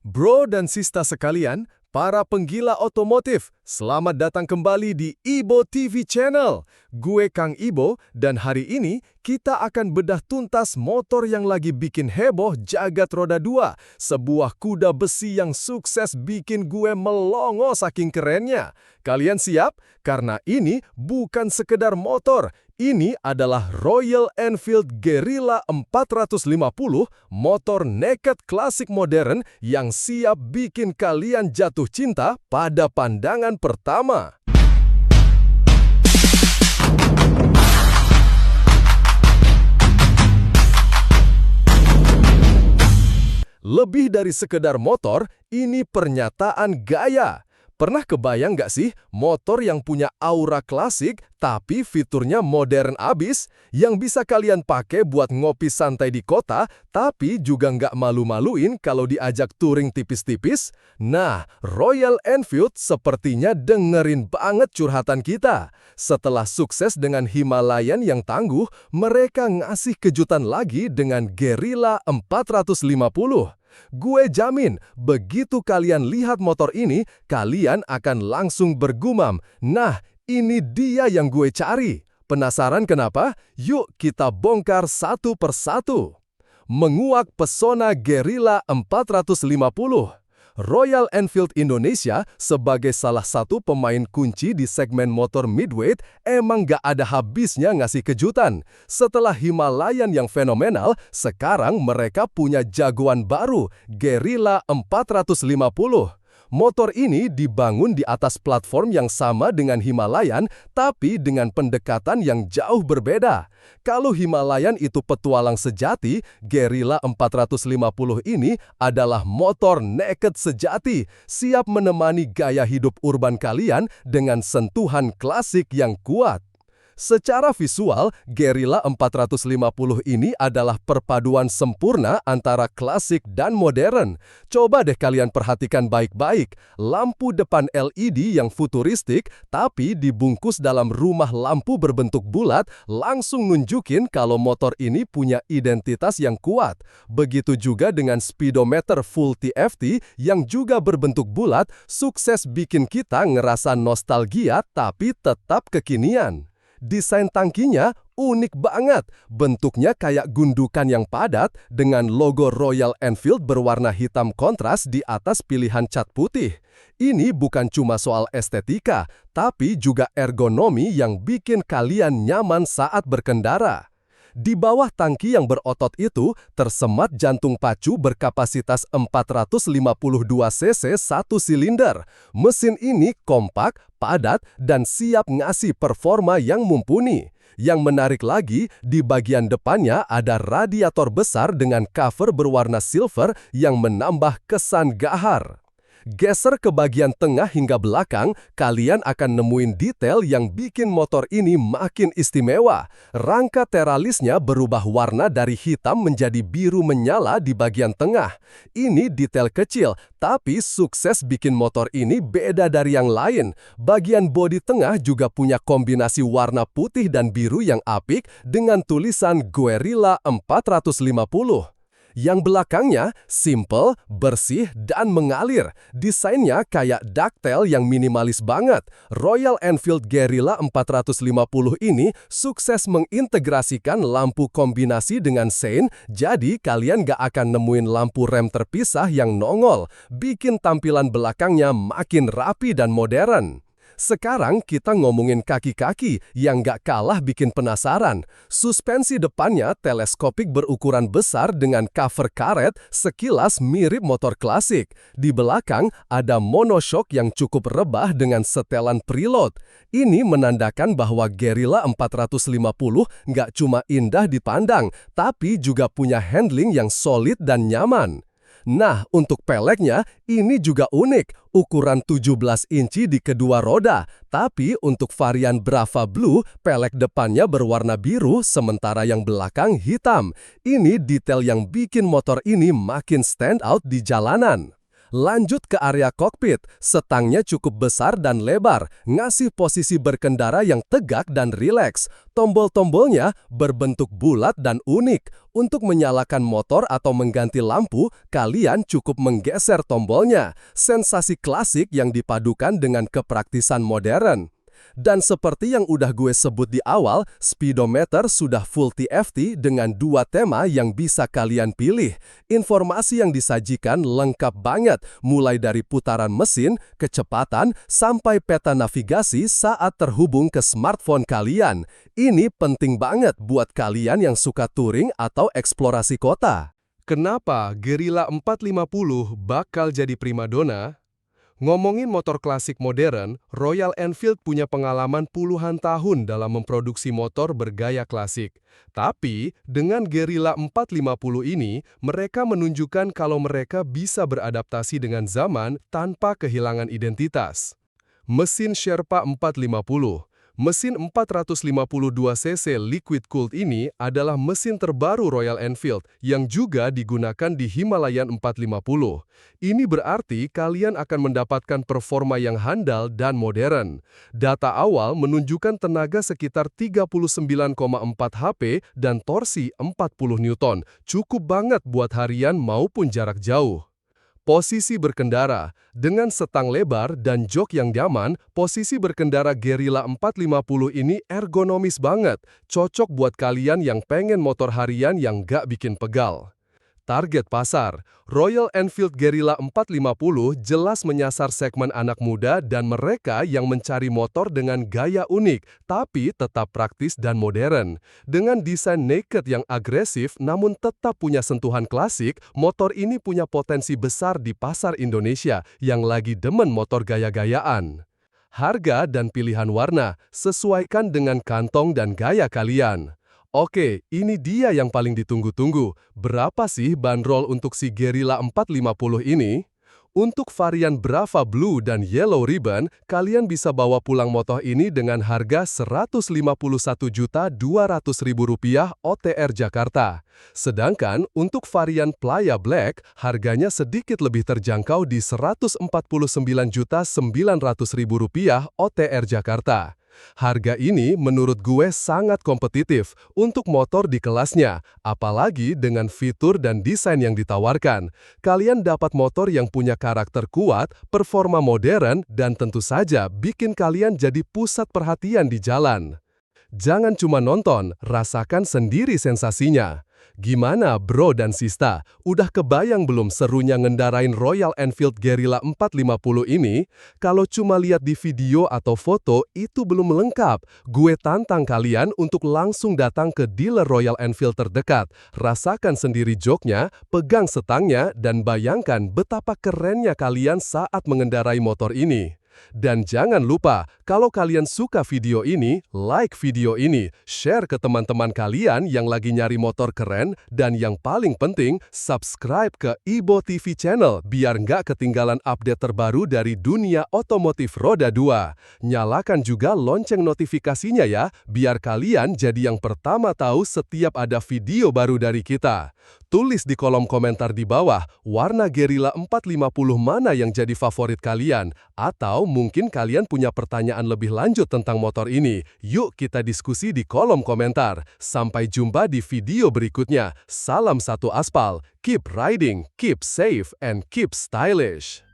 Bro dan sista sekalian, para penggila otomotif, selamat datang kembali di Ibo TV Channel. Gue Kang Ibo, dan hari ini kita akan bedah tuntas motor yang lagi bikin heboh jagat roda 2. Sebuah kuda besi yang sukses bikin gue melongo saking kerennya. Kalian siap? Karena ini bukan sekedar motor. Ini adalah Royal Enfield Guerrilla 450, motor naked klasik modern yang siap bikin kalian jatuh cinta pada pandangan pertama. Lebih dari sekedar motor, ini pernyataan gaya. Pernah kebayang nggak sih motor yang punya aura klasik tapi fiturnya modern abis, yang bisa kalian pakai buat ngopi santai di kota tapi juga nggak malu-maluin kalau diajak touring tipis-tipis? Nah, Royal Enfield sepertinya dengerin banget curhatan kita. Setelah sukses dengan Himalayan yang tangguh, mereka ngasih kejutan lagi dengan Guerrilla 450. Gue jamin, begitu kalian lihat motor ini, kalian akan langsung bergumam, "Nah, ini dia yang gue cari." Penasaran kenapa? Yuk kita bongkar satu persatu. Menguak pesona Guerrilla 450. Royal Enfield Indonesia sebagai salah satu pemain kunci di segmen motor midweight emang gak ada habisnya ngasih kejutan. Setelah Himalayan yang fenomenal, sekarang mereka punya jagoan baru, Guerrilla 450. Motor ini dibangun di atas platform yang sama dengan Himalayan, tapi dengan pendekatan yang jauh berbeda. Kalau Himalayan itu petualang sejati, Guerrilla 450 ini adalah motor naked sejati, siap menemani gaya hidup urban kalian dengan sentuhan klasik yang kuat. Secara visual, Guerrilla 450 ini adalah perpaduan sempurna antara klasik dan modern. Coba deh kalian perhatikan baik-baik. Lampu depan LED yang futuristik, tapi dibungkus dalam rumah lampu berbentuk bulat, langsung nunjukin kalau motor ini punya identitas yang kuat. Begitu juga dengan speedometer full TFT yang juga berbentuk bulat, sukses bikin kita ngerasa nostalgia tapi tetap kekinian. Desain tangkinya unik banget. Bentuknya kayak gundukan yang padat dengan logo Royal Enfield berwarna hitam kontras di atas pilihan cat putih. Ini bukan cuma soal estetika, tapi juga ergonomi yang bikin kalian nyaman saat berkendara. Di bawah tangki yang berotot itu, tersemat jantung pacu berkapasitas 452 cc 1 silinder. Mesin ini kompak, padat, dan siap ngasih performa yang mumpuni. Yang menarik lagi, di bagian depannya ada radiator besar dengan cover berwarna silver yang menambah kesan gahar. Geser ke bagian tengah hingga belakang, kalian akan nemuin detail yang bikin motor ini makin istimewa. Rangka teralisnya berubah warna dari hitam menjadi biru menyala di bagian tengah. Ini detail kecil, tapi sukses bikin motor ini beda dari yang lain. Bagian bodi tengah juga punya kombinasi warna putih dan biru yang apik dengan tulisan Guerrilla 450. Yang belakangnya simple, bersih, dan mengalir. Desainnya kayak ducktail yang minimalis banget. Royal Enfield Guerrilla 450 ini sukses mengintegrasikan lampu kombinasi dengan sein, jadi kalian gak akan nemuin lampu rem terpisah yang nongol, bikin tampilan belakangnya makin rapi dan modern. Sekarang kita ngomongin kaki-kaki yang gak kalah bikin penasaran. Suspensi depannya teleskopik berukuran besar dengan cover karet sekilas mirip motor klasik. Di belakang ada monoshock yang cukup rebah dengan setelan preload. Ini menandakan bahwa Guerrilla 450 gak cuma indah dipandang, tapi juga punya handling yang solid dan nyaman. Nah, untuk peleknya, ini juga unik, ukuran 17 inci di kedua roda. Tapi untuk varian Brava Blue, pelek depannya berwarna biru, sementara yang belakang hitam. Ini detail yang bikin motor ini makin stand out di jalanan. Lanjut ke area kokpit, setangnya cukup besar dan lebar, ngasih posisi berkendara yang tegak dan rileks. Tombol-tombolnya berbentuk bulat dan unik. Untuk menyalakan motor atau mengganti lampu, kalian cukup menggeser tombolnya. Sensasi klasik yang dipadukan dengan kepraktisan modern. Dan seperti yang udah gue sebut di awal, speedometer sudah full TFT dengan 2 tema yang bisa kalian pilih. Informasi yang disajikan lengkap banget, mulai dari putaran mesin, kecepatan, sampai peta navigasi saat terhubung ke smartphone kalian. Ini penting banget buat kalian yang suka touring atau eksplorasi kota. Kenapa Guerrilla 450 bakal jadi primadona? Ngomongin motor klasik modern, Royal Enfield punya pengalaman puluhan tahun dalam memproduksi motor bergaya klasik. Tapi, dengan Guerrilla 450 ini, mereka menunjukkan kalau mereka bisa beradaptasi dengan zaman tanpa kehilangan identitas. Mesin Sherpa 450. Mesin 452cc liquid-cooled ini adalah mesin terbaru Royal Enfield yang juga digunakan di Himalayan 450. Ini berarti kalian akan mendapatkan performa yang handal dan modern. Data awal menunjukkan tenaga sekitar 39,4 HP dan torsi 40 Newton. Cukup banget buat harian maupun jarak jauh. Posisi berkendara. Dengan setang lebar dan jok yang nyaman, posisi berkendara Guerrilla 450 ini ergonomis banget. Cocok buat kalian yang pengen motor harian yang gak bikin pegal. Target pasar, Royal Enfield Guerrilla 450 jelas menyasar segmen anak muda dan mereka yang mencari motor dengan gaya unik, tapi tetap praktis dan modern. Dengan desain naked yang agresif namun tetap punya sentuhan klasik, motor ini punya potensi besar di pasar Indonesia yang lagi demen motor gaya-gayaan. Harga dan pilihan warna, sesuaikan dengan kantong dan gaya kalian. Oke, ini dia yang paling ditunggu-tunggu. Berapa sih bandrol untuk si Guerrilla 450 ini? Untuk varian Brava Blue dan Yellow Ribbon, kalian bisa bawa pulang motor ini dengan harga Rp151.200.000 OTR Jakarta. Sedangkan untuk varian Playa Black, harganya sedikit lebih terjangkau di Rp149.900.000 OTR Jakarta. Harga ini menurut gue sangat kompetitif untuk motor di kelasnya, apalagi dengan fitur dan desain yang ditawarkan. Kalian dapat motor yang punya karakter kuat, performa modern, dan tentu saja bikin kalian jadi pusat perhatian di jalan. Jangan cuma nonton, rasakan sendiri sensasinya. Gimana bro dan sista, udah kebayang belum serunya ngendarain Royal Enfield Guerrilla 450 ini? Kalau cuma lihat di video atau foto, itu belum lengkap. Gue tantang kalian untuk langsung datang ke dealer Royal Enfield terdekat. Rasakan sendiri joknya, pegang setangnya, dan bayangkan betapa kerennya kalian saat mengendarai motor ini. Dan jangan lupa, kalau kalian suka video ini, like video ini, share ke teman-teman kalian yang lagi nyari motor keren, dan yang paling penting, subscribe ke Ibo TV Channel biar nggak ketinggalan update terbaru dari dunia otomotif roda 2. Nyalakan juga lonceng notifikasinya ya, biar kalian jadi yang pertama tahu setiap ada video baru dari kita. Tulis di kolom komentar di bawah, warna Guerrilla 450 mana yang jadi favorit kalian, atau mungkin kalian punya pertanyaan lebih lanjut tentang motor ini. Yuk kita diskusi di kolom komentar. Sampai jumpa di video berikutnya. Salam satu aspal. Keep riding, keep safe, and keep stylish.